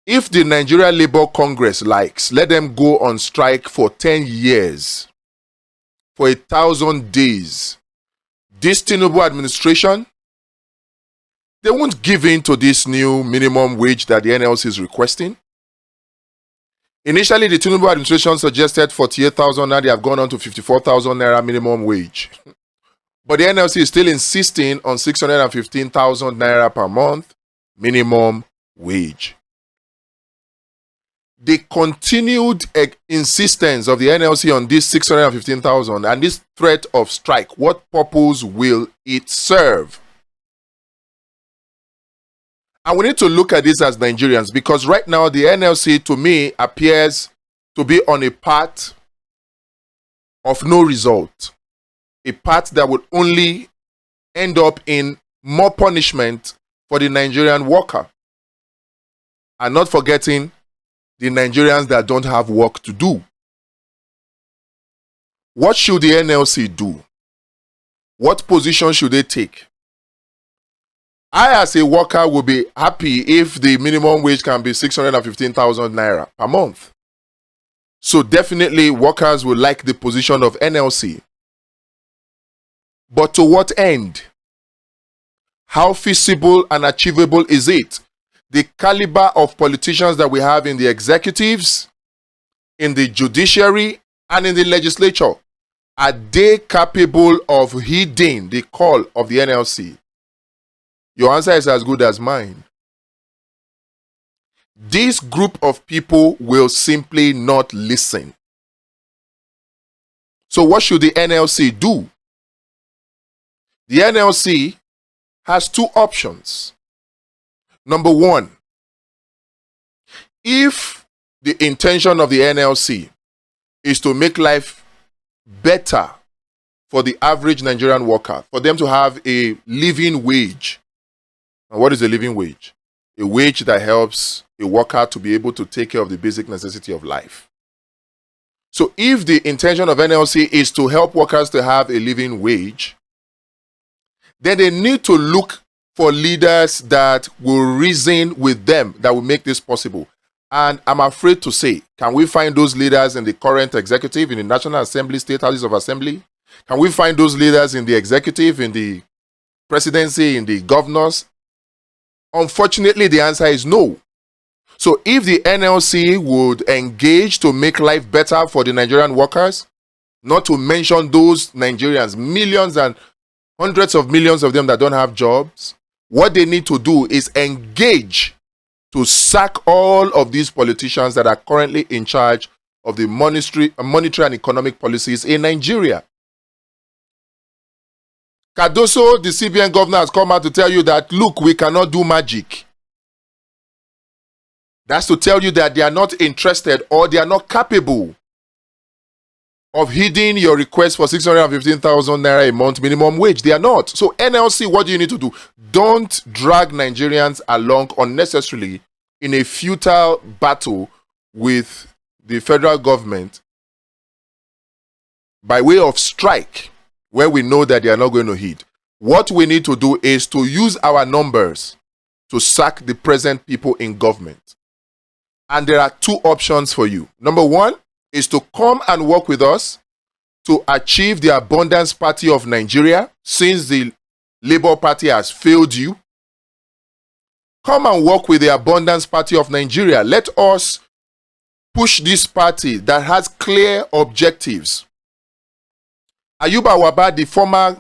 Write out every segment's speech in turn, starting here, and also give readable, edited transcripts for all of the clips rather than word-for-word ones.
If the Nigeria Labour Congress likes, let them go on strike for 10 years, for 1,000 days. This Tinubu administration, they won't give in to this new minimum wage that the NLC is requesting. Initially, the Tinubu administration suggested 48,000, now they have gone on to 54,000 naira minimum wage. But the NLC is still insisting on 615,000 naira per month minimum wage. The continued insistence of the NLC on this 615,000 and this threat of strike, what purpose will it serve? And we need to look at this as Nigerians, because right now the NLC, to me, appears to be on a path of no result. A path that would only end up in more punishment for the Nigerian worker. And not forgetting the Nigerians that don't have work to do. What should the NLC do? What position should they take? I, as a worker, will be happy if the minimum wage can be 615,000 naira per month. So definitely workers will like the position of NLC. But to what end? How feasible and achievable is it? The caliber of politicians that we have in the executives, in the judiciary, and in the legislature, are they capable of heeding the call of the NLC? Your answer is as good as mine. This group of people will simply not listen. So what should the NLC do? The NLC has two options. Number one, if the intention of the NLC is to make life better for the average Nigerian worker, for them to have a living wage. And what is a living wage? A wage that helps a worker to be able to take care of the basic necessity of life. So if the intention of NLC is to help workers to have a living wage, then they need to look for leaders that will reason with them, that will make this possible. And I'm afraid to say, can we find those leaders in the current executive, in the National Assembly, State Houses of Assembly? Can we find those leaders in the executive, in the presidency, in the governors? Unfortunately, the answer is no. So if the NLC would engage to make life better for the Nigerian workers, not to mention those Nigerians, millions and hundreds of millions of them that don't have jobs, what they need to do is engage to sack all of these politicians that are currently in charge of the monetary and economic policies in Nigeria. Cardoso, the CBN governor, has come out to tell you that, look, we cannot do magic. That's to tell you that they are not interested or they are not capable of heeding your request for 615,000 naira a month minimum wage. They are not. So NLC, what do you need to do? Don't drag Nigerians along unnecessarily in a futile battle with the federal government by way of strike, where we know that they are not going to heed. What we need to do is to use our numbers to sack the present people in government. And there are two options for you. Number one is to come and work with us to achieve the Abundance Party of Nigeria, since the Labour Party has failed you. Come and work with the Abundance Party of Nigeria. Let us push this party that has clear objectives. Ayuba Wabba, the former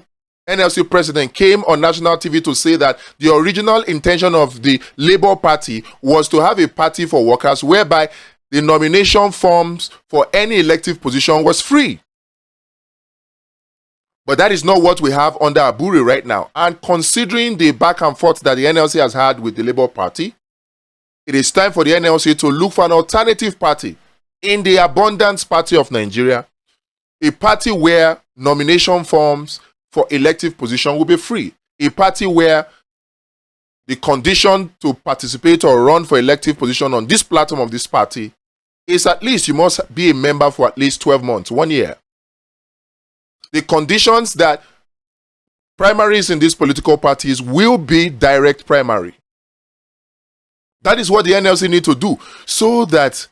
NLC president, came on national TV to say that the original intention of the Labour Party was to have a party for workers whereby the nomination forms for any elective position was free. But that is not what we have under Aburi right now. And considering the back and forth that the NLC has had with the Labour Party, it is time for the NLC to look for an alternative party in the Abundance Party of Nigeria, a party where nomination forms for elective position will be free, a party where the condition to participate or run for elective position on this platform of this party is at least you must be a member for at least 12 months, 1 year. The conditions that primaries in these political parties will be direct primary. That is what the NLC need to do, so that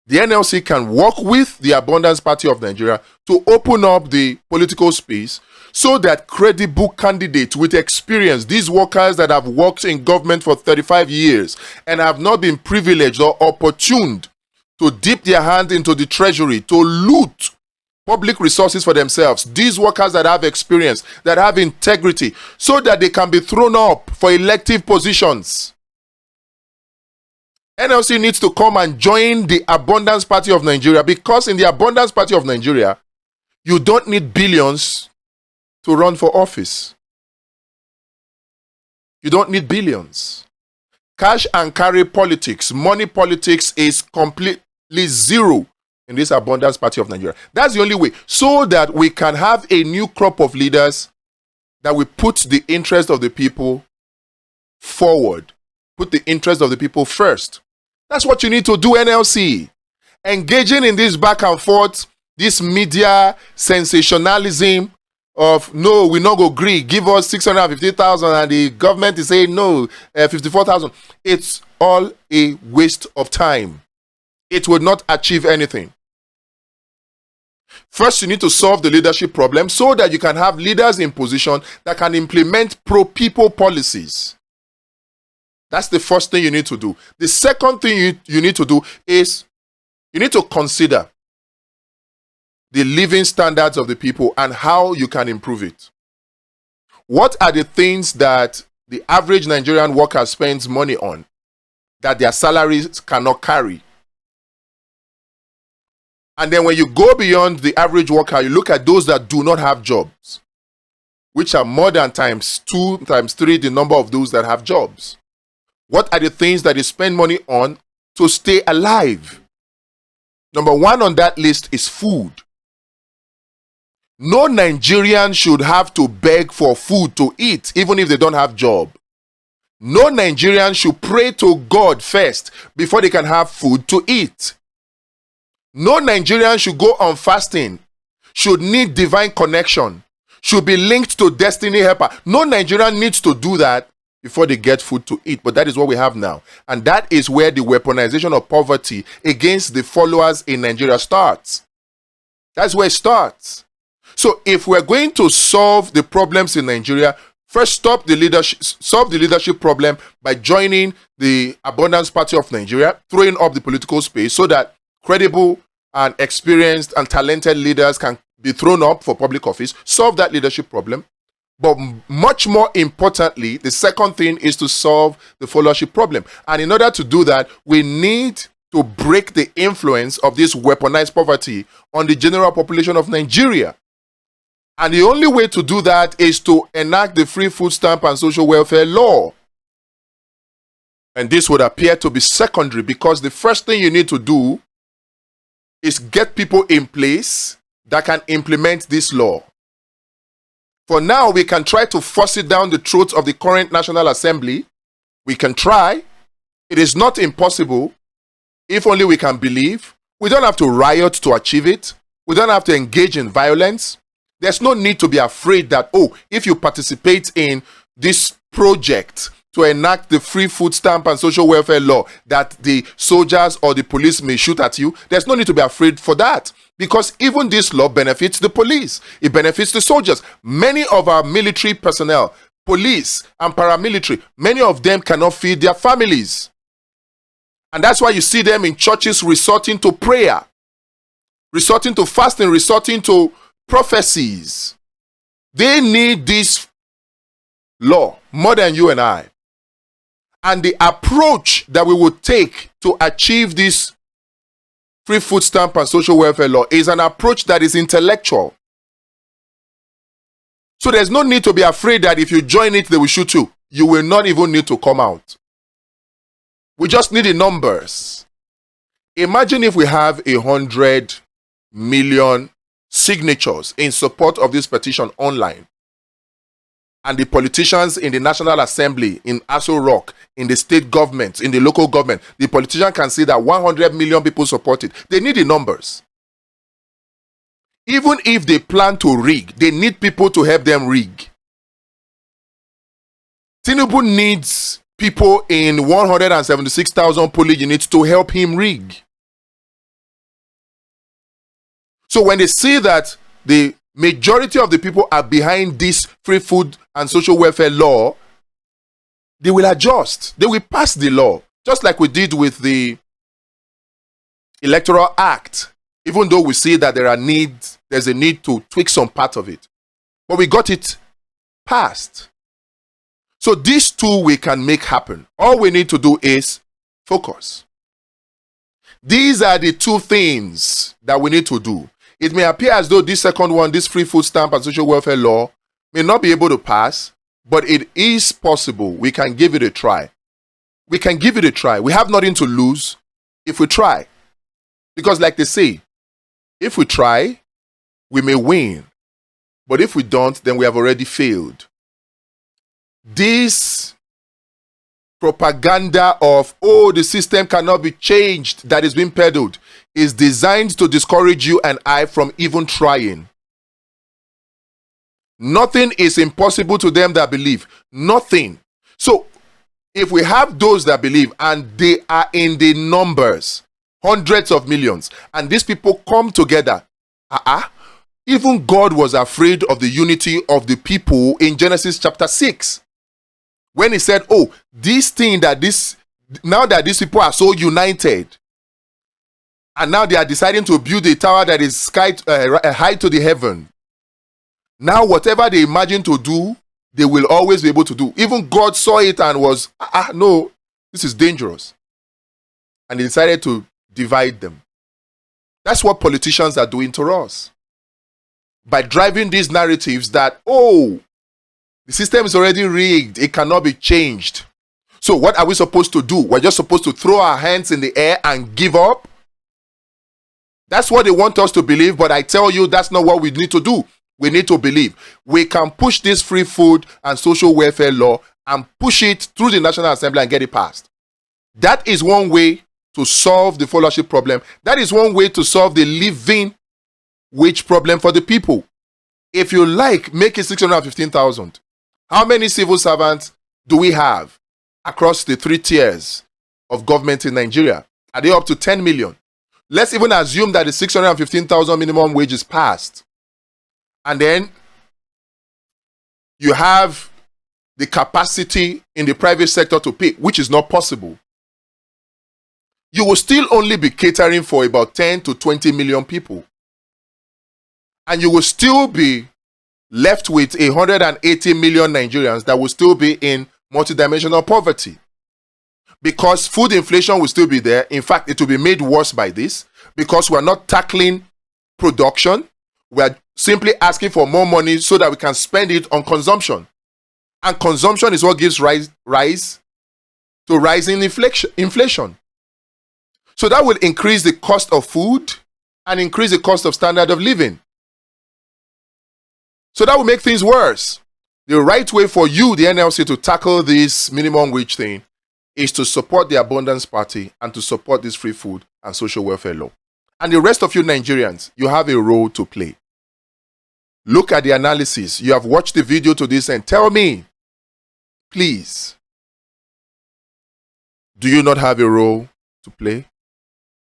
the NLC can work with the Abundance Party of Nigeria to open up the political space, so that credible candidates with experience, these workers that have worked in government for 35 years and have not been privileged or opportuned to dip their hand into the treasury, to loot public resources for themselves, these workers that have experience, that have integrity, so that they can be thrown up for elective positions. NLC needs to come and join the Abundance Party of Nigeria, because in the Abundance Party of Nigeria, you don't need billions to run for office. You don't need billions. Cash and carry politics, money politics is completely zero in this Abundance Party of Nigeria. That's the only way, so that we can have a new crop of leaders that will put the interest of the people forward, put the interest of the people first. That's what you need to do, NLC. Engaging in this back and forth, this media sensationalism of, no, we not go agree, give us 650,000 and the government is saying no, 54,000. It's all a waste of time. It will not achieve anything. First, you need to solve the leadership problem, so that you can have leaders in position that can implement pro-people policies. That's the first thing you need to do. The second thing you need to do is you need to consider the living standards of the people and how you can improve it. What are the things that the average Nigerian worker spends money on that their salaries cannot carry? And then when you go beyond the average worker, you look at those that do not have jobs, which are more than times 2, times 3 the number of those that have jobs. What are the things that they spend money on to stay alive? Number 1 on that list is food. No Nigerian should have to beg for food to eat, even if they don't have job. No Nigerian should pray to God first before they can have food to eat. No Nigerian should go on fasting, should need divine connection, should be linked to destiny helper. No Nigerian needs to do that before they get food to eat. But that is what we have now. And that is where the weaponization of poverty against the followers in Nigeria starts. That's where it starts. So if we're going to solve the problems in Nigeria, first solve the leadership problem by joining the Abundance Party of Nigeria, throwing up the political space so that credible and experienced and talented leaders can be thrown up for public office, solve that leadership problem. But much more importantly, the second thing is to solve the followership problem. And in order to do that, we need to break the influence of this weaponized poverty on the general population of Nigeria. And the only way to do that is to enact the free food stamp and social welfare law. And this would appear to be secondary, because the first thing you need to do is get people in place that can implement this law. For now, we can try to force it down the throats of the current National Assembly. We can try. It is not impossible, if only we can believe. We don't have to riot to achieve it. We don't have to engage in violence. There's no need to be afraid that, oh, if you participate in this project to enact the free food stamp and social welfare law, that the soldiers or the police may shoot at you. There's no need to be afraid for that, because even this law benefits the police. It benefits the soldiers. Many of our military personnel, police and paramilitary, many of them cannot feed their families. And that's why you see them in churches resorting to prayer, resorting to fasting, resorting to prophecies. They need this law more than you and I. And the approach that we would take to achieve this free food stamp and social welfare law is an approach that is intellectual. So there's no need to be afraid that if you join it, they will shoot you. You will not even need to come out. We just need the numbers. Imagine if we have 100 million signatures in support of this petition online, and the politicians in the National Assembly, in Aso Rock, in the state government, in the local government, the politician can see that 100 million people support it. They need the numbers. Even if they plan to rig, they need people to help them rig. Tinubu needs people in 176,000 polling units to help him rig. So when they see that the majority of the people are behind this free food and social welfare law, they will adjust. They will pass the law, just like we did with the Electoral Act, even though we see that there's a need to tweak some part of it. But we got it passed. So these two we can make happen. All we need to do is focus. These are the two things that we need to do. It may appear as though this second one, this free food stamp and social welfare law, may not be able to pass, but it is possible. We can give it a try. We can give it a try. We have nothing to lose if we try. Because like they say, if we try, we may win. But if we don't, then we have already failed. This propaganda of, oh, the system cannot be changed, that is being peddled, is designed to discourage you and I from even trying. Nothing is impossible to them that believe. Nothing. So, if we have those that believe, and they are in the numbers, hundreds of millions, and these people come together, even God was afraid of the unity of the people in Genesis chapter 6. When he said, oh, now that these people are so united, and now they are deciding to build a tower that is high to the heaven. Now whatever they imagine to do, they will always be able to do. Even God saw it and was, no, this is dangerous. And he decided to divide them. That's what politicians are doing to us. By driving these narratives that, oh, the system is already rigged, it cannot be changed. So what are we supposed to do? We're just supposed to throw our hands in the air and give up? That's what they want us to believe, but I tell you, that's not what we need to do. We need to believe. We can push this free food and social welfare law and push it through the National Assembly and get it passed. That is one way to solve the followership problem. That is one way to solve the living wage problem for the people. If you like, make it 615,000. How many civil servants do we have across the 3 tiers of government in Nigeria? Are they up to 10 million? Let's even assume that the 615,000 minimum wage is passed. And then you have the capacity in the private sector to pay, which is not possible. You will still only be catering for about 10 to 20 million people. And you will still be left with 180 million Nigerians that will still be in multidimensional poverty. Because food inflation will still be there. In fact, it will be made worse by this because we're not tackling production. We're simply asking for more money so that we can spend it on consumption. And consumption is what gives rise to rising inflation. So that will increase the cost of food and increase the cost of standard of living. So that will make things worse. The right way for you, the NLC, to tackle this minimum wage thing is to support the Abundance Party and to support this free food and social welfare law. And the rest of you Nigerians, you have a role to play. Look at the analysis. You have watched the video to this and tell me, please, do you not have a role to play?